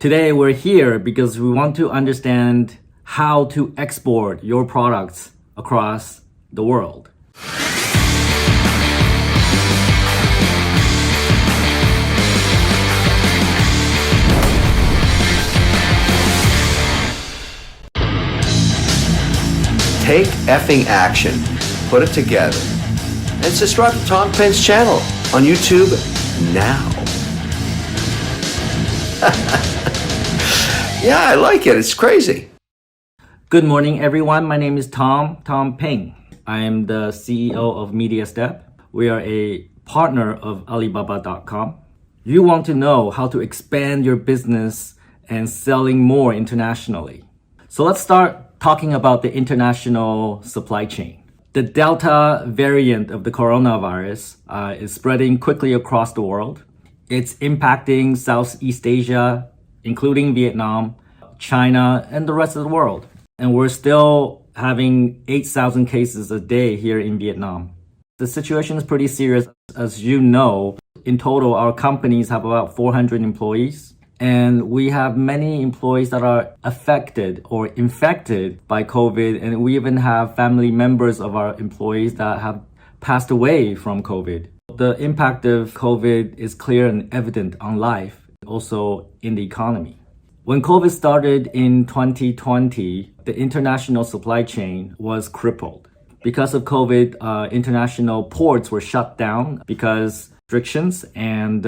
Today we're here because we want to understand how to export your products across the world. Take effing action. Put it together. And subscribe to Tom Peng's channel on YouTube now. Yeah, I like it. It's crazy. Good morning, everyone. My name is Tom Peng. I am the CEO of MediaStep. We are a partner of Alibaba.com. You want to know how to expand your business and selling more internationally. So let's start talking about the international supply chain. The Delta variant of the coronavirus is spreading quickly across the world. It's impacting Southeast Asia, including Vietnam, China, and the rest of the world. And we're still having 8,000 cases a day here in Vietnam. The situation is pretty serious. As you know, in total, our companies have about 400 employees. And we have many employees that are affected or infected by COVID. And we even have family members of our employees that have passed away from COVID. The impact of COVID is clear and evident on life, also in the economy. When COVID started in 2020, the international supply chain was crippled. Because of COVID, international ports were shut down because restrictions and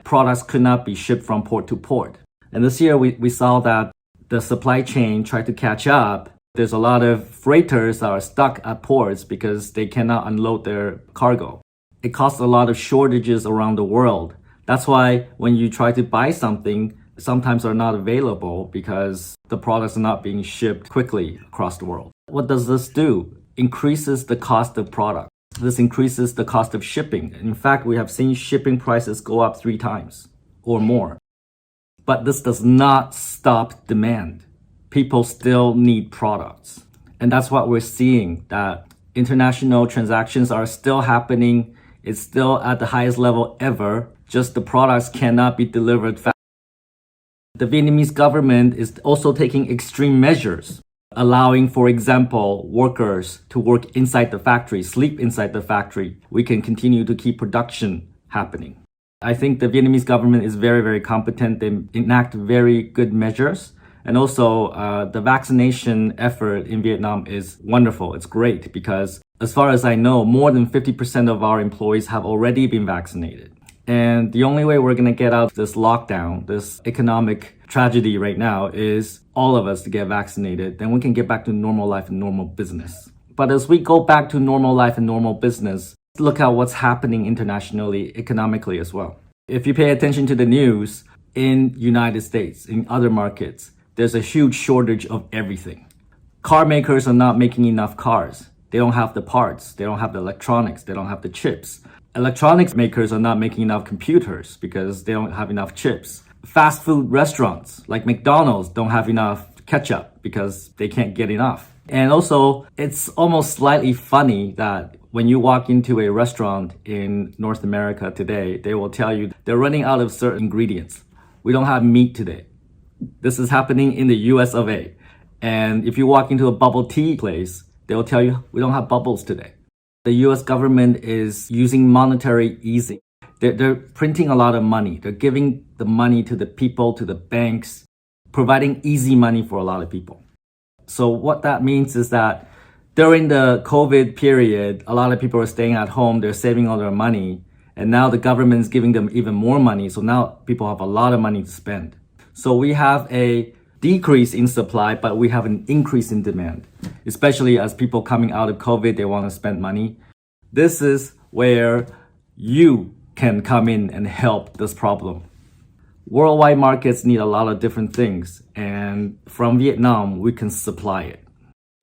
products could not be shipped from port to port. And this year we saw that the supply chain tried to catch up. There's a lot of freighters that are stuck at ports because they cannot unload their cargo. It caused a lot of shortages around the world. That's why when you try to buy something, sometimes are not available because the products are not being shipped quickly across the world. What does this do? Increases the cost of product. This increases the cost of shipping. In fact, we have seen shipping prices go up 3 times or more. But this does not stop demand. People still need products. And that's what we're seeing, that international transactions are still happening. It's still at the highest level ever. Just the products cannot be delivered fast. The Vietnamese government is also taking extreme measures, allowing, for example, workers to work inside the factory, sleep inside the factory. We can continue to keep production happening. I think the Vietnamese government is very, very competent. They enact very good measures. And also, the vaccination effort in Vietnam is wonderful. It's great because as far as I know, more than 50% of our employees have already been vaccinated. And the only way we're going to get out of this lockdown, this economic tragedy right now, is all of us to get vaccinated. Then we can get back to normal life and normal business. But as we go back to normal life and normal business, look at what's happening internationally, economically as well. If you pay attention to the news in United States, in other markets, there's a huge shortage of everything. Car makers are not making enough cars. They don't have the parts. They don't have the electronics. They don't have the chips. Electronics makers are not making enough computers because they don't have enough chips. Fast food restaurants like McDonald's don't have enough ketchup because they can't get enough. And also, it's almost slightly funny that when you walk into a restaurant in North America today, they will tell you they're running out of certain ingredients. We don't have meat today. This is happening in the US of A. And if you walk into a bubble tea place, they will tell you we don't have bubbles today. The US government is using monetary easing. They're printing a lot of money. They're giving the money to the people, to the banks, providing easy money for a lot of people. So what that means is that during the COVID period, a lot of people are staying at home. They're saving all their money. And now the government is giving them even more money. So now people have a lot of money to spend. So we have a decrease in supply, but we have an increase in demand, especially as people coming out of COVID, they want to spend money. This is where you can come in and help this problem. Worldwide markets need a lot of different things, and from Vietnam, we can supply it.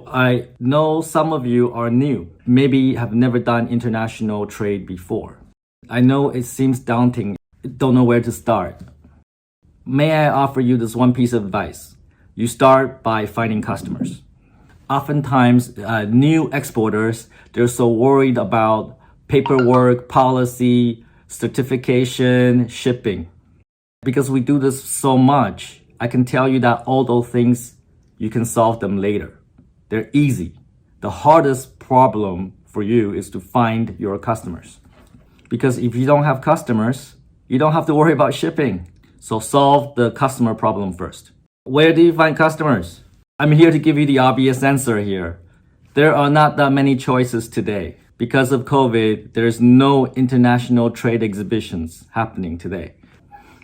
I know some of you are new, maybe have never done international trade before. I know it seems daunting, don't know where to start. May I offer you this one piece of advice? You start by finding customers. Oftentimes, new exporters, they're so worried about paperwork, policy, certification, shipping. Because we do this so much, I can tell you that all those things, you can solve them later. They're easy. The hardest problem for you is to find your customers. Because if you don't have customers, you don't have to worry about shipping. So solve the customer problem first. Where do you find customers? I'm here to give you the obvious answer here. There are not that many choices today. Because of COVID, there's no international trade exhibitions happening today.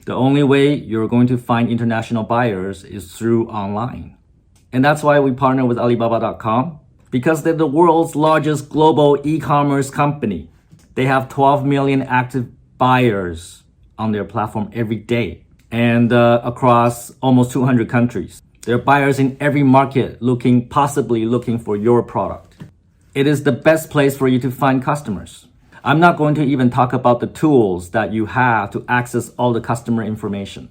The only way you're going to find international buyers is through online. And that's why we partner with Alibaba.com, because they're the world's largest global e-commerce company. They have 12 million active buyers on their platform every day and across almost 200 countries. There are buyers in every market possibly looking for your product. It is the best place for you to find customers. I'm not going to even talk about the tools that you have to access all the customer information.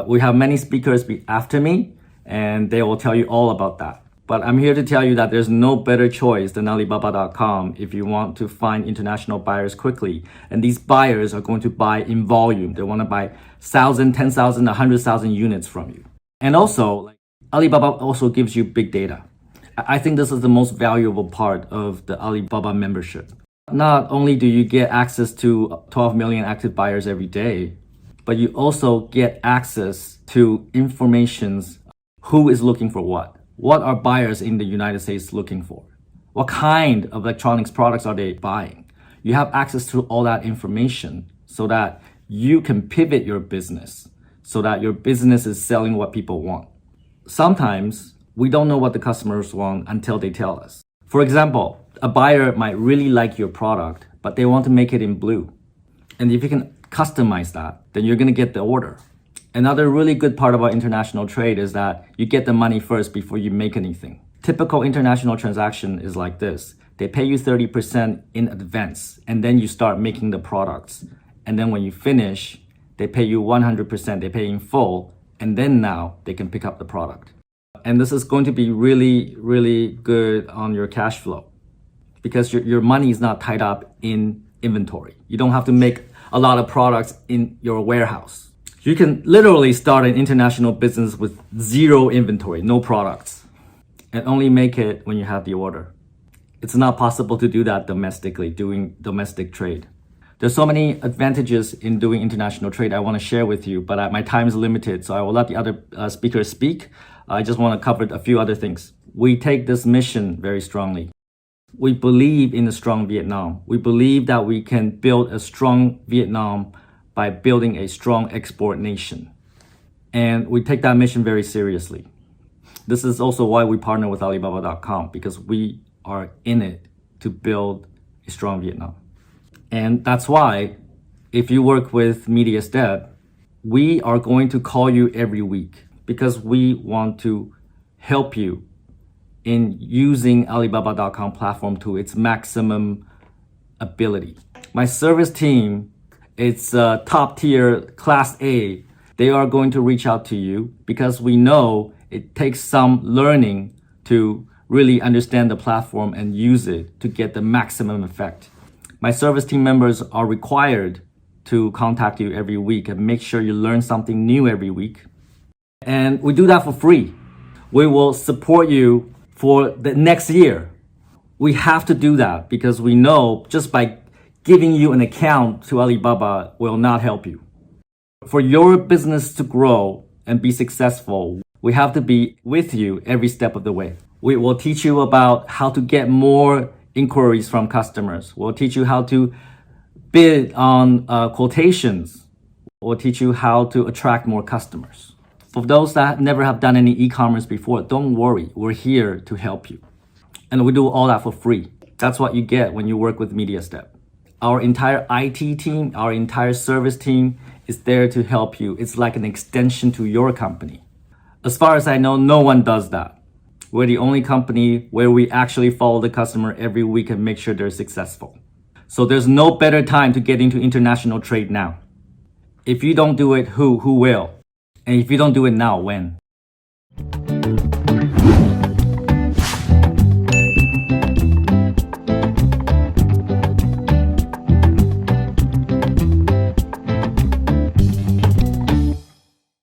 We have many speakers after me, and they will tell you all about that. But I'm here to tell you that there's no better choice than Alibaba.com if you want to find international buyers quickly. And these buyers are going to buy in volume. They want to buy 1,000, 10,000, 100,000 units from you. And also, Alibaba also gives you big data. I think this is the most valuable part of the Alibaba membership. Not only do you get access to 12 million active buyers every day, but you also get access to informations who is looking for what. What are buyers in the United States looking for? What kind of electronics products are they buying? You have access to all that information so that you can pivot your business so that your business is selling what people want. Sometimes we don't know what the customers want until they tell us. For example, a buyer might really like your product, but they want to make it in blue. And if you can customize that, then you're going to get the order. Another really good part about international trade is that you get the money first before you make anything. Typical international transaction is like this. They pay you 30% in advance, and then you start making the products. And then when you finish, they pay you 100%, they pay in full, and then now they can pick up the product. And this is going to be really, really good on your cash flow because your money is not tied up in inventory. You don't have to make a lot of products in your warehouse. You can literally start an international business with zero inventory, no products, and only make it when you have the order. It's not possible to do that domestically, doing domestic trade. There's so many advantages in doing international trade I want to share with you, but my time is limited, so I will let the other speakers speak. I just want to cover a few other things. We take this mission very strongly. We believe in a strong Vietnam. We believe that we can build a strong Vietnam by building a strong export nation. And we take that mission very seriously. This is also why we partner with Alibaba.com, because we are in it to build a strong Vietnam. And that's why if you work with Media Step, we are going to call you every week because we want to help you in using Alibaba.com platform to its maximum ability. My service team, it's top tier, class A. They are going to reach out to you because we know it takes some learning to really understand the platform and use it to get the maximum effect. My service team members are required to contact you every week and make sure you learn something new every week. And we do that for free. We will support you for the next year. We have to do that because we know just by giving you an account to Alibaba will not help you. For your business to grow and be successful, we have to be with you every step of the way. We will teach you about how to get more inquiries from customers. We'll teach you how to bid on quotations. We'll teach you how to attract more customers. For those that never have done any e-commerce before, don't worry. We're here to help you. And we do all that for free. That's what you get when you work with MediaStep. Our entire IT team, our entire service team is there to help you. It's like an extension to your company. As far as I know, no one does that. We're the only company where we actually follow the customer every week and make sure they're successful. So there's no better time to get into international trade now. If you don't do it, who will? And if you don't do it now, when?